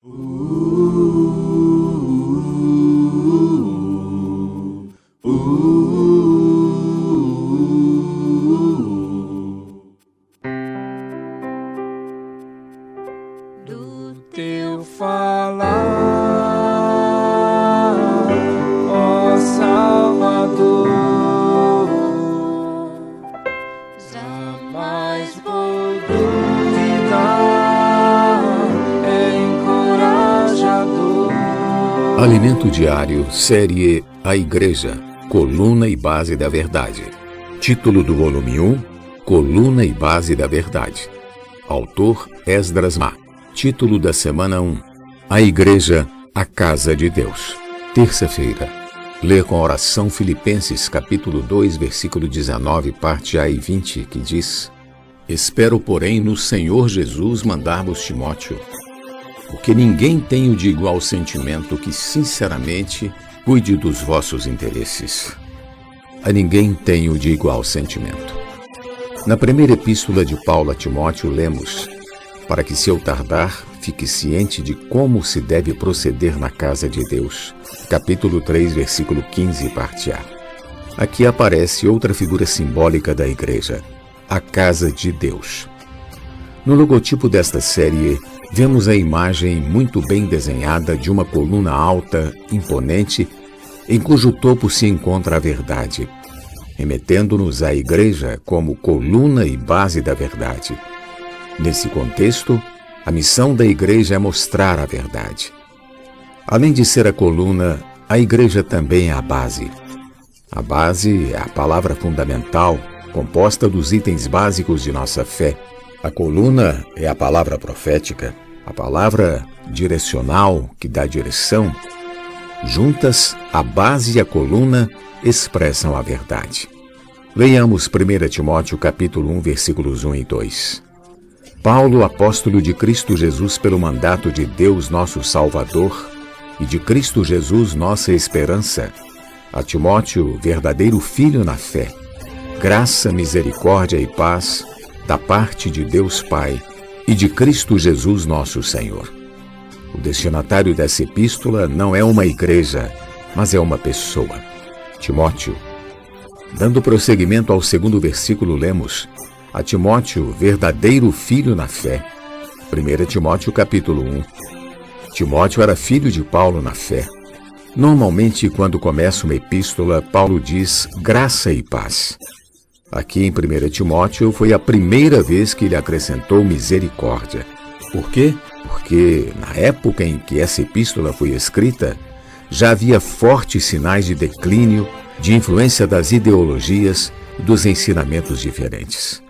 Do teu falar, ó Salvador, jamais vou duvidar, é encorajador. Alimento Diário, série A Igreja, Coluna e Base da Verdade. Título do volume 1, Coluna e Base da Verdade. Autor Esdras Mar. Título da semana 1, A Igreja, a Casa de Deus. Terça-feira. Ler com a oração Filipenses, capítulo 2, versículo 19, parte A e 20, que diz: Espero, porém, no Senhor Jesus mandar-vos Timóteo, porque ninguém tenho de igual sentimento que, sinceramente, cuide dos vossos interesses. A ninguém tenho de igual sentimento. Na primeira epístola de Paulo a Timóteo, lemos: para que, se eu tardar, fique ciente de como se deve proceder na casa de Deus. Capítulo 3, versículo 15, parte A. Aqui aparece outra figura simbólica da igreja, a casa de Deus. No logotipo desta série, vemos a imagem muito bem desenhada de uma coluna alta, imponente, em cujo topo se encontra a verdade, remetendo-nos à igreja como coluna e base da verdade. Nesse contexto, a missão da igreja é mostrar a verdade. Além de ser a coluna, a igreja também é a base. A base é a palavra fundamental, composta dos itens básicos de nossa fé. A coluna é a palavra profética, a palavra direcional que dá direção. Juntas, a base e a coluna expressam a verdade. Leiamos 1 Timóteo capítulo 1, versículos 1 e 2. Paulo, apóstolo de Cristo Jesus pelo mandato de Deus nosso Salvador e de Cristo Jesus nossa esperança, a Timóteo, verdadeiro filho na fé, graça, misericórdia e paz da parte de Deus Pai e de Cristo Jesus nosso Senhor. O destinatário dessa epístola não é uma igreja, mas é uma pessoa, Timóteo. Dando prosseguimento ao segundo versículo, lemos: a Timóteo, verdadeiro filho na fé. 1 Timóteo capítulo 1. Timóteo era filho de Paulo na fé. Normalmente, quando começa uma epístola, Paulo diz graça e paz. Aqui em 1 Timóteo foi a primeira vez que ele acrescentou misericórdia. Por quê? Porque na época em que essa epístola foi escrita, já havia fortes sinais de declínio, de influência das ideologias e dos ensinamentos diferentes.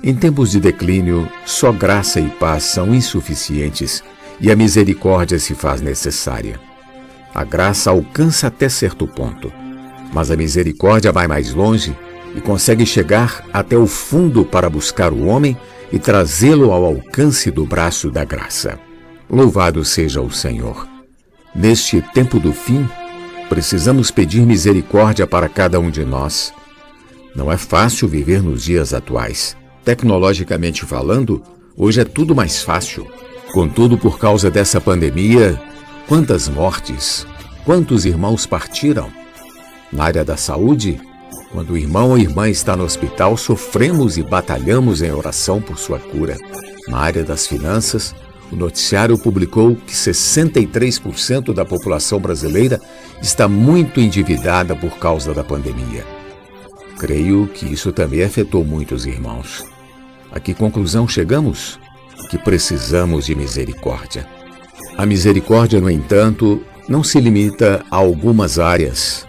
Em tempos de declínio, só graça e paz são insuficientes e a misericórdia se faz necessária. A graça alcança até certo ponto, mas a misericórdia vai mais longe e consegue chegar até o fundo para buscar o homem e trazê-lo ao alcance do braço da graça. Louvado seja o Senhor! Neste tempo do fim, precisamos pedir misericórdia para cada um de nós. Não é fácil viver nos dias atuais. Tecnologicamente falando, hoje é tudo mais fácil. Contudo, por causa dessa pandemia, quantas mortes, quantos irmãos partiram? Na área da saúde, quando o irmão ou irmã está no hospital, sofremos e batalhamos em oração por sua cura. Na área das finanças, o noticiário publicou que 63% da população brasileira está muito endividada por causa da pandemia. Creio que isso também afetou muitos irmãos. A que conclusão chegamos? Que precisamos de misericórdia. A misericórdia, no entanto, não se limita a algumas áreas,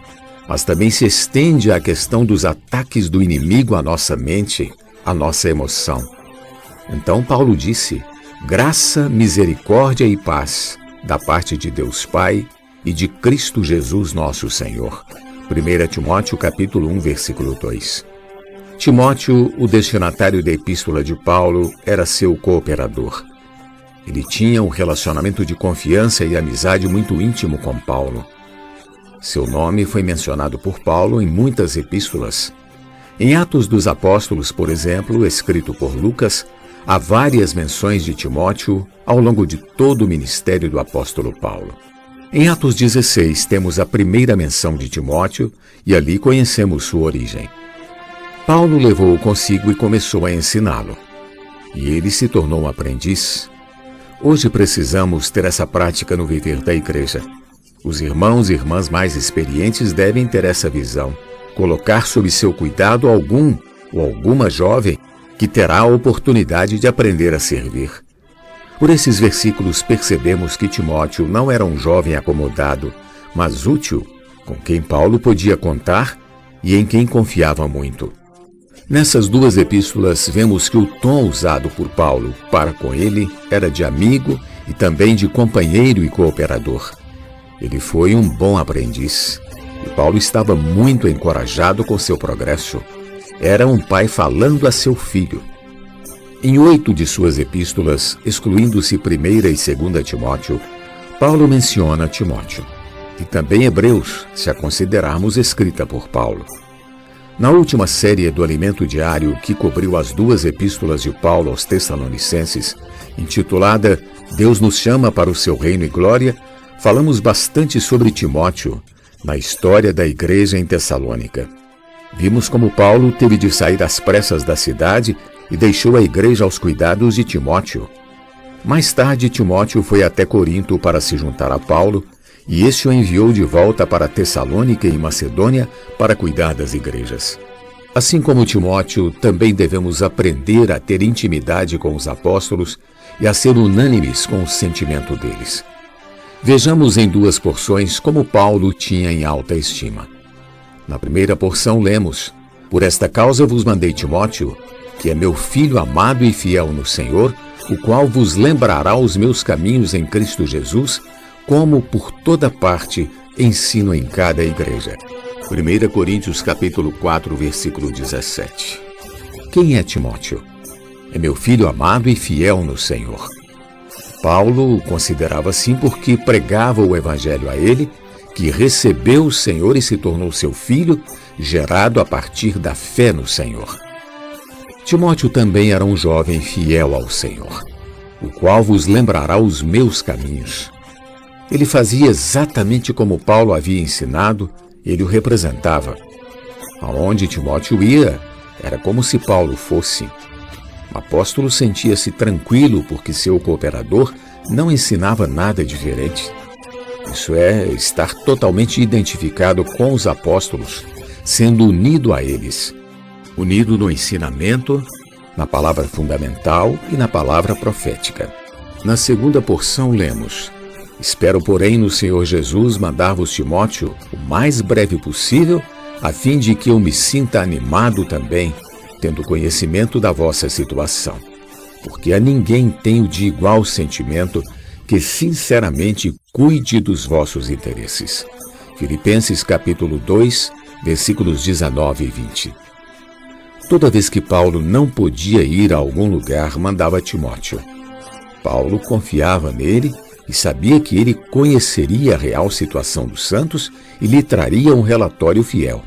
mas também se estende à questão dos ataques do inimigo à nossa mente, à nossa emoção. Então Paulo disse: graça, misericórdia e paz da parte de Deus Pai e de Cristo Jesus nosso Senhor. 1 Timóteo capítulo 1, versículo 2. Timóteo, o destinatário da epístola de Paulo, era seu cooperador. Ele tinha um relacionamento de confiança e amizade muito íntimo com Paulo. Seu nome foi mencionado por Paulo em muitas epístolas. Em Atos dos Apóstolos, por exemplo, escrito por Lucas, há várias menções de Timóteo ao longo de todo o ministério do apóstolo Paulo. Em Atos 16 temos a primeira menção de Timóteo e ali conhecemos sua origem. Paulo levou-o consigo e começou a ensiná-lo. E ele se tornou um aprendiz. Hoje precisamos ter essa prática no viver da igreja. Os irmãos e irmãs mais experientes devem ter essa visão, colocar sob seu cuidado algum ou alguma jovem que terá a oportunidade de aprender a servir. Por esses versículos percebemos que Timóteo não era um jovem acomodado, mas útil, com quem Paulo podia contar e em quem confiava muito. Nessas duas epístolas vemos que o tom usado por Paulo para com ele era de amigo e também de companheiro e cooperador. Ele foi um bom aprendiz e Paulo estava muito encorajado com seu progresso. Era um pai falando a seu filho. Em 8 de suas epístolas, excluindo-se 1ª e 2ª Timóteo, Paulo menciona Timóteo. E também Hebreus, se a considerarmos escrita por Paulo. Na última série do Alimento Diário, que cobriu as 2 epístolas de Paulo aos Tessalonicenses, intitulada Deus nos chama para o seu reino e glória, falamos bastante sobre Timóteo na história da igreja em Tessalônica. Vimos como Paulo teve de sair às pressas da cidade e deixou a igreja aos cuidados de Timóteo. Mais tarde, Timóteo foi até Corinto para se juntar a Paulo, e este o enviou de volta para Tessalônica e Macedônia para cuidar das igrejas. Assim como Timóteo, também devemos aprender a ter intimidade com os apóstolos e a ser unânimes com o sentimento deles. Vejamos em 2 porções como Paulo tinha em alta estima. Na primeira porção lemos: Por esta causa vos mandei Timóteo, que é meu filho amado e fiel no Senhor, o qual vos lembrará os meus caminhos em Cristo Jesus, como por toda parte ensino em cada igreja. 1 Coríntios capítulo 4, versículo 17. Quem é Timóteo? É meu filho amado e fiel no Senhor. Paulo o considerava assim porque pregava o evangelho a ele, que recebeu o Senhor e se tornou seu filho, gerado a partir da fé no Senhor. Timóteo também era um jovem fiel ao Senhor, o qual vos lembrará os meus caminhos. Ele fazia exatamente como Paulo havia ensinado, ele o representava. Aonde Timóteo ia, era como se Paulo fosse. O apóstolo sentia-se tranquilo porque seu cooperador não ensinava nada diferente. Isso é estar totalmente identificado com os apóstolos, sendo unido a eles. Unido no ensinamento, na palavra fundamental e na palavra profética. Na segunda porção lemos: Espero, porém, no Senhor Jesus mandar-vos Timóteo o mais breve possível, a fim de que eu me sinta animado também, tendo conhecimento da vossa situação. Porque a ninguém tenho de igual sentimento que sinceramente cuide dos vossos interesses. Filipenses capítulo 2, versículos 19 e 20. Toda vez que Paulo não podia ir a algum lugar, mandava Timóteo. Paulo confiava nele e sabia que ele conheceria a real situação dos santos e lhe traria um relatório fiel.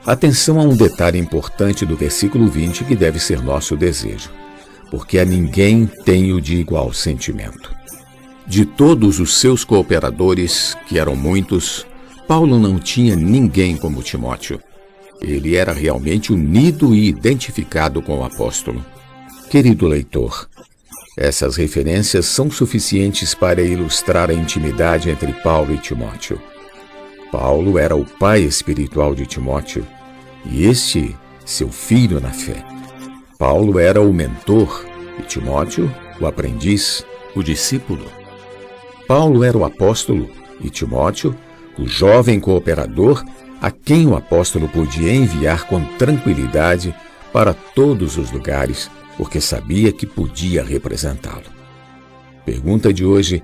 Atenção a um detalhe importante do versículo 20 que deve ser nosso desejo. Porque a ninguém tenho de igual sentimento. De todos os seus cooperadores, que eram muitos, Paulo não tinha ninguém como Timóteo. Ele era realmente unido e identificado com o apóstolo. Querido leitor, essas referências são suficientes para ilustrar a intimidade entre Paulo e Timóteo. Paulo era o pai espiritual de Timóteo e este, seu filho na fé. Paulo era o mentor e Timóteo, o aprendiz, o discípulo. Paulo era o apóstolo e Timóteo, o jovem cooperador a quem o apóstolo podia enviar com tranquilidade para todos os lugares, porque sabia que podia representá-lo. Pergunta de hoje: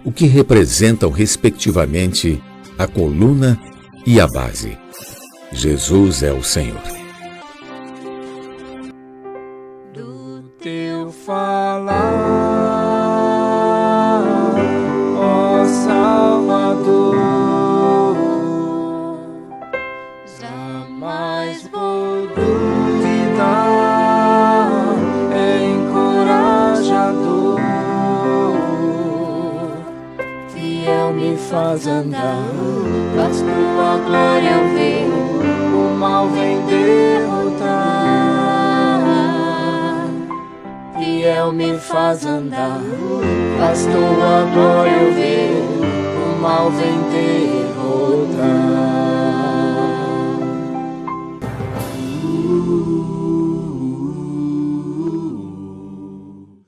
o que representam respectivamente a coluna e a base? Jesus é o Senhor. Do teu falar, ó Salvador, jamais vou duvidar, encorajar. me faz andar, faz tua glória eu ver, o mal vem derrotar. Fiel me faz andar, faz tua glória eu ver, o mal vem derrotar.